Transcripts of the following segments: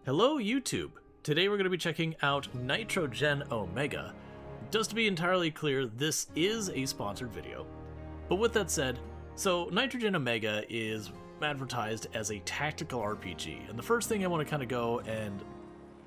Hello YouTube! Today we're going to be checking out Nitro Gen Omega. Just to be entirely clear, this is a sponsored video. But with that said, so Nitro Gen Omega is advertised as a tactical RPG, and the first thing I want to kind of go and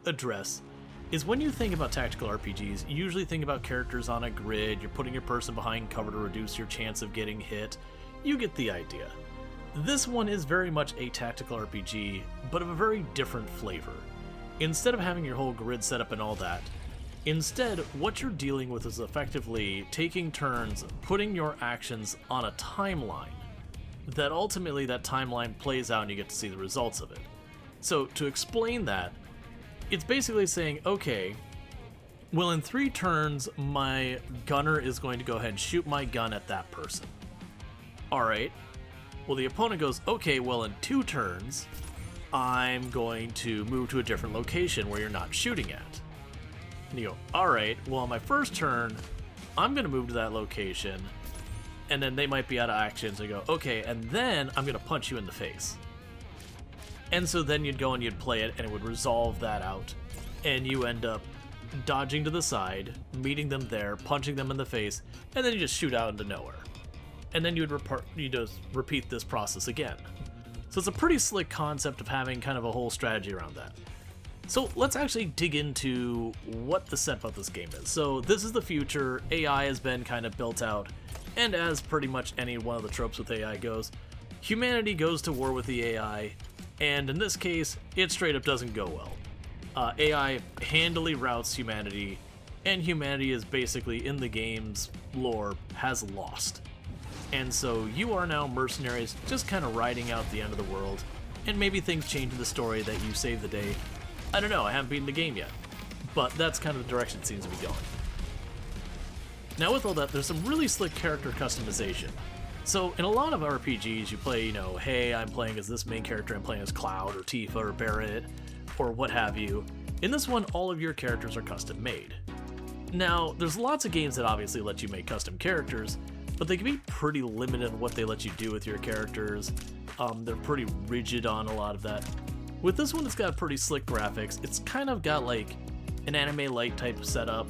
address is when you think about tactical RPGs, you usually think about characters on a grid, you're putting your person behind cover to reduce your chance of getting hit. You get the idea. This one is very much a tactical RPG, but of a very different flavor. Instead of having your whole grid set up and all that, instead what you're dealing with is effectively taking turns, putting your actions on a timeline, that ultimately that timeline plays out and you get to see the results of it. So to explain that, it's basically saying, okay, well in 3 turns my gunner is going to go ahead and shoot my gun at that person. Alright. Well, the opponent goes, okay, well, in 2 turns, I'm going to move to a different location where you're not shooting at. And you go, alright, well, on my first turn, I'm going to move to that location, and then they might be out of actions, and you go, okay, and then I'm going to punch you in the face. And so then you'd go and you'd play it, and it would resolve that out, and you end up dodging to the side, meeting them there, punching them in the face, and then you just shoot out into nowhere. And then you just repeat this process again. So it's a pretty slick concept of having kind of a whole strategy around that. So let's actually dig into what the setup of this game is. So this is the future, AI has been kind of built out, and as pretty much any one of the tropes with AI goes, humanity goes to war with the AI, and in this case, it straight up doesn't go well. AI handily routs humanity, and humanity is basically, in the game's lore, has lost. And so you are now mercenaries just kind of riding out the end of the world, and maybe things change in the story that you save the day. I don't know, I haven't beaten the game yet, but that's kind of the direction it seems to be going. Now with all that, there's some really slick character customization. So in a lot of RPGs you play, hey, I'm playing as this main character, I'm playing as Cloud or Tifa or Barret or what have you. In this one, all of your characters are custom made. Now, there's lots of games that obviously let you make custom characters, but they can be pretty limited on what they let you do with your characters. They're pretty rigid on a lot of that. With this one, it's got pretty slick graphics. It's kind of got like an anime light type setup.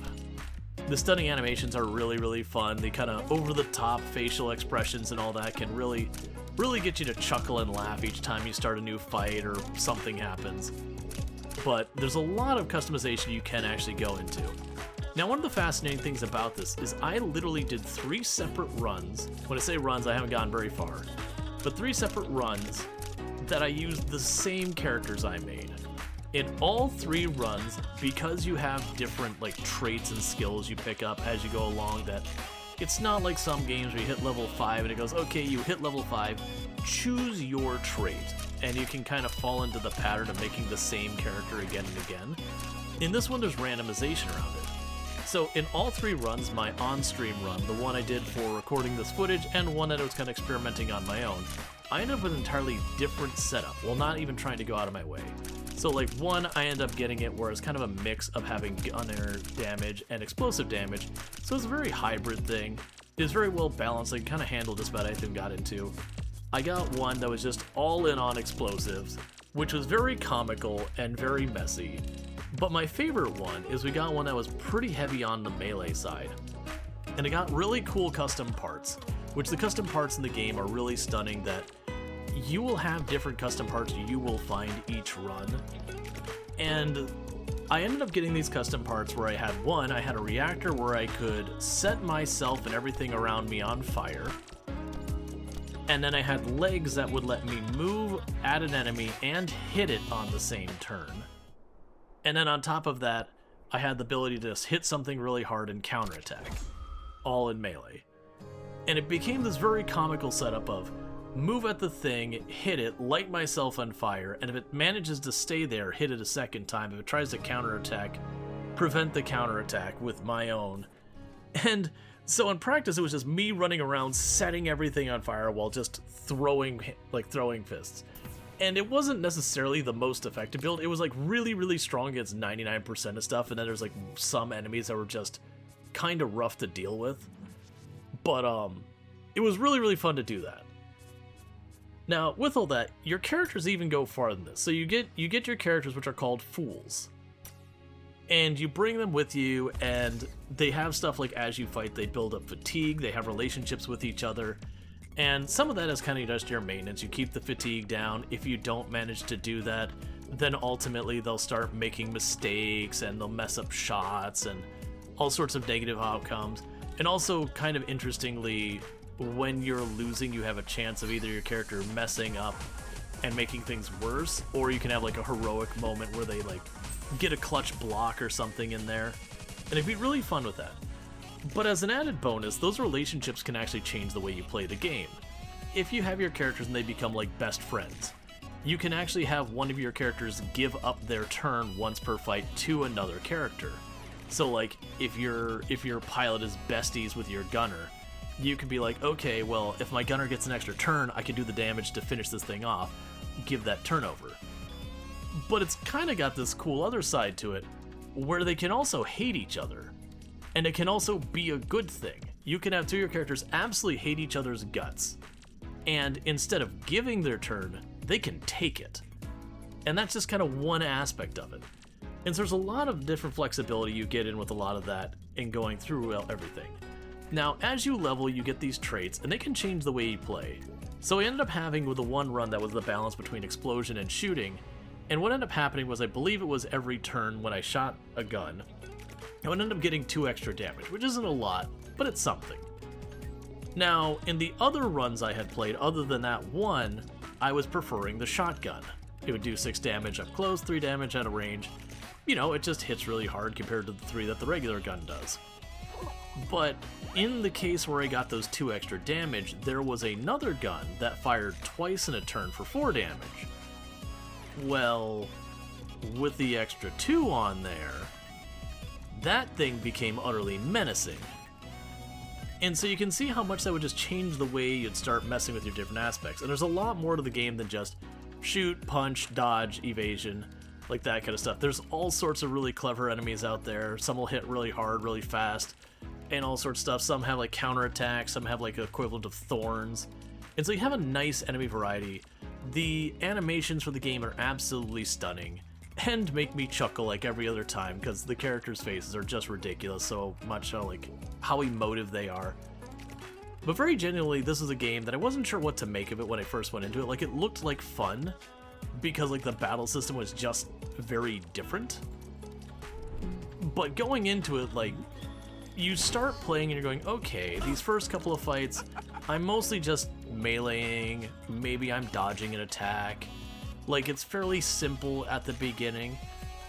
The stunning animations are really, really fun. The kind of over-the-top facial expressions and all that can really get you to chuckle and laugh each time you start a new fight or something happens. But there's a lot of customization you can actually go into. Now, one of the fascinating things about this is I literally did 3 separate runs. When I say runs, I haven't gotten very far. But 3 separate runs that I used the same characters I made. In all 3 runs, because you have different traits and skills you pick up as you go along, that it's not like some games where you hit level 5 and it goes, okay, you hit level 5, choose your trait. And you can kind of fall into the pattern of making the same character again and again. In this one, there's randomization around it. So in all 3 runs, my on-stream run, the one I did for recording this footage and one that I was kind of experimenting on my own, I ended up with an entirely different setup, while not even trying to go out of my way. So one, I ended up getting it where it's kind of a mix of having gunner damage and explosive damage, so it's a very hybrid thing. It's very well balanced, I can kind of handle just about anything got into. I got one that was just all in on explosives, which was very comical and very messy. But my favorite one is we got one that was pretty heavy on the melee side. And it got really cool custom parts, which the custom parts in the game are really stunning that you will have different custom parts you will find each run. And I ended up getting these custom parts where I had a reactor where I could set myself and everything around me on fire. And then I had legs that would let me move at an enemy and hit it on the same turn. And then on top of that, I had the ability to just hit something really hard and counterattack, all in melee. And it became this very comical setup of move at the thing, hit it, light myself on fire, and if it manages to stay there, hit it a second time. If it tries to counterattack, prevent the counterattack with my own. And so in practice, it was just me running around setting everything on fire while just throwing fists. And it wasn't necessarily the most effective build. It was really, really strong against 99% of stuff, and then there's some enemies that were just kind of rough to deal with. But it was really, really fun to do that. Now, with all that, your characters even go farther than this. So you get your characters, which are called fools, and you bring them with you, and they have stuff like as you fight, they build up fatigue, they have relationships with each other, and some of that is kind of just your maintenance. You keep the fatigue down. If you don't manage to do that, then ultimately they'll start making mistakes, and they'll mess up shots, and all sorts of negative outcomes. And also, kind of interestingly, when you're losing, you have a chance of either your character messing up and making things worse, or you can have like a heroic moment where they like get a clutch block or something in there, and it'd be really fun with that. But as an added bonus, those relationships can actually change the way you play the game. If you have your characters and they become like best friends, you can actually have one of your characters give up their turn once per fight to another character. So like if your pilot is besties with your gunner, you could be like, okay, well, if my gunner gets an extra turn, I can do the damage to finish this thing off, give that turnover. But it's kind of got this cool other side to it, where they can also hate each other. And it can also be a good thing. You can have two of your characters absolutely hate each other's guts, and instead of giving their turn, they can take it. And that's just kind of one aspect of it. And so there's a lot of different flexibility you get in with a lot of that in going through everything. Now, as you level, you get these traits, and they can change the way you play. So I ended up having, with the one run, that was the balance between explosion and shooting, and what ended up happening was, I believe it was every turn when I shot a gun, I would end up getting 2 extra damage, which isn't a lot, but it's something. Now, in the other runs I had played, other than that one, I was preferring the shotgun. It would do 6 damage up close, 3 damage at a range. You know, it just hits really hard compared to the 3 that the regular gun does. But in the case where I got those 2 extra damage, there was another gun that fired twice in a turn for 4 damage. Well, with the extra 2 on there, that thing became utterly menacing. And so you can see how much that would just change the way you'd start messing with your different aspects. And there's a lot more to the game than just shoot, punch, dodge, evasion, like that kind of stuff. There's all sorts of really clever enemies out there. Some will hit really hard, really fast, and all sorts of stuff. Some have like counterattacks, some have like equivalent of thorns. And so you have a nice enemy variety. The animations for the game are absolutely stunning, and make me chuckle like every other time, because the characters' faces are just ridiculous, so much how emotive they are. But very genuinely, this is a game that I wasn't sure what to make of it when I first went into it. Like, it looked like fun, because like the battle system was just very different. But going into it, like, you start playing and you're going, okay, these first couple of fights, I'm mostly just meleeing, maybe I'm dodging an attack. Like, it's fairly simple at the beginning,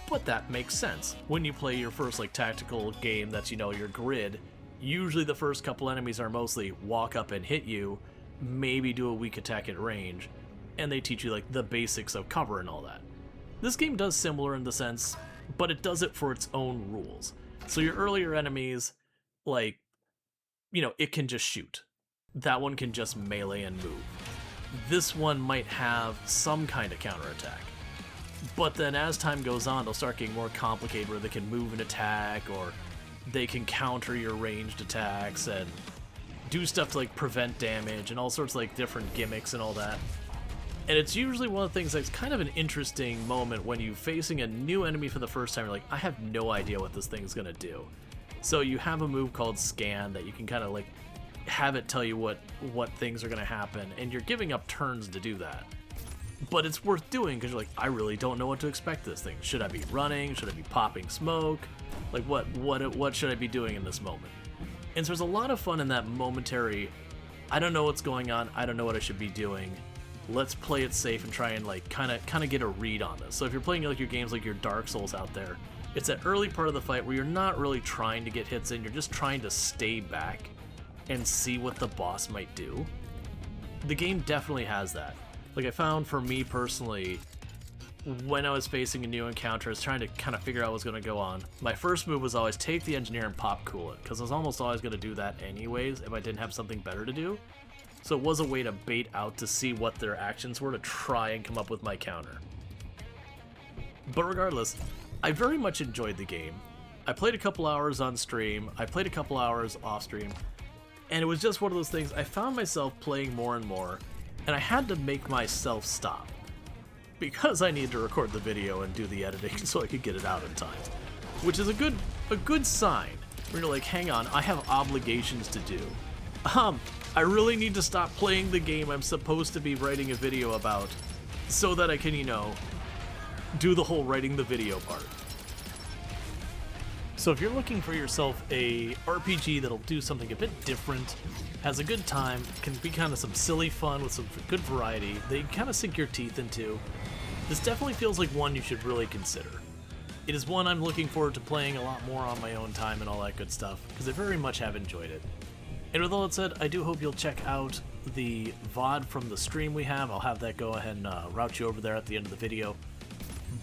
but that makes sense. When you play your first, like, tactical game that's, you know, your grid, usually the first couple enemies are mostly walk up and hit you, maybe do a weak attack at range, and they teach you, like, the basics of cover and all that. This game does similar in the sense, but it does it for its own rules. So your earlier enemies, like, you know, it can just shoot. That one can just melee and move. This one might have some kind of counterattack. But then as time goes on, they'll start getting more complicated, where they can move and attack, or they can counter your ranged attacks and do stuff to like prevent damage and all sorts of like different gimmicks and all that. And it's usually one of the things that's kind of an interesting moment when you're facing a new enemy for the first time. You're like, I have no idea what this thing's gonna do. So you have a move called Scan that you can kind of like have it tell you what things are going to happen, and you're giving up turns to do that. But it's worth doing, because you're like, I really don't know what to expect this thing. Should I be running? Should I be popping smoke? Like, what should I be doing in this moment? And so there's a lot of fun in that momentary, I don't know what's going on, I don't know what I should be doing. Let's play it safe and try and like kind of get a read on this. So if you're playing like your games like your Dark Souls out there, it's that early part of the fight where you're not really trying to get hits in, you're just trying to stay back and see what the boss might do. The game definitely has that. Like, I found for me personally, when I was facing a new encounter, I was trying to kind of figure out what was going to go on. My first move was always take the engineer and pop cool it, because I was almost always going to do that anyways if I didn't have something better to do. So it was a way to bait out to see what their actions were to try and come up with my counter. But regardless, I very much enjoyed the game. I played a couple hours on stream, I played a couple hours off stream, and it was just one of those things. I found myself playing more and more, and I had to make myself stop because I needed to record the video and do the editing so I could get it out in time, which is a good sign. Where you're like, hang on, I have obligations to do. I really need to stop playing the game I'm supposed to be writing a video about so that I can, you know, do the whole writing the video part. So if you're looking for yourself a RPG that'll do something a bit different, has a good time, can be kind of some silly fun with some good variety that you kind of sink your teeth into, this definitely feels like one you should really consider. It is one I'm looking forward to playing a lot more on my own time and all that good stuff, because I very much have enjoyed it. And with all that said, I do hope you'll check out the VOD from the stream we have. I'll have that go ahead and route you over there at the end of the video.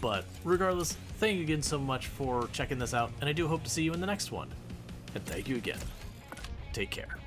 But regardless, thank you again so much for checking this out, and I do hope to see you in the next one. And thank you again. Take care.